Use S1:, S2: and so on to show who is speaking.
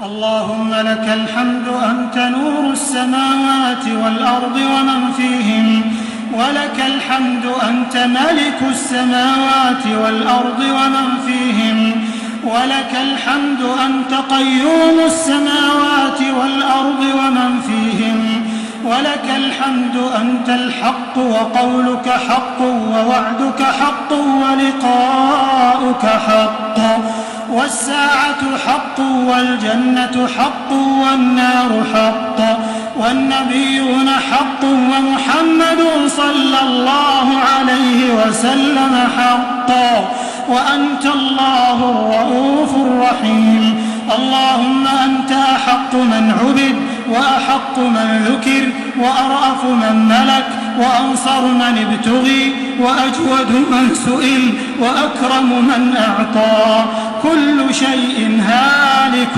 S1: اللهم لك الحمد أنت نور السماوات والأرض ومن فيهن، ولك الحمد أنت ملك السماوات والأرض ومن فيهن، ولك الحمد أنت قيوم السماوات والأرض ومن فيهن، ولك الحمد أنت الحق وقولك حق ووعدك حق ولقاؤك حق والساعة حق والجنة حق والنار حق والنبيون حق ومحمد صلى الله عليه وسلم حق وأنت الله الرؤوف الرحيم. اللهم أنت أحق من عبد وأحق من ذكر وأرأف من ملك وأنصر من ابتغي وأجود من سئل وأكرم من أعطى. كل شيء هالك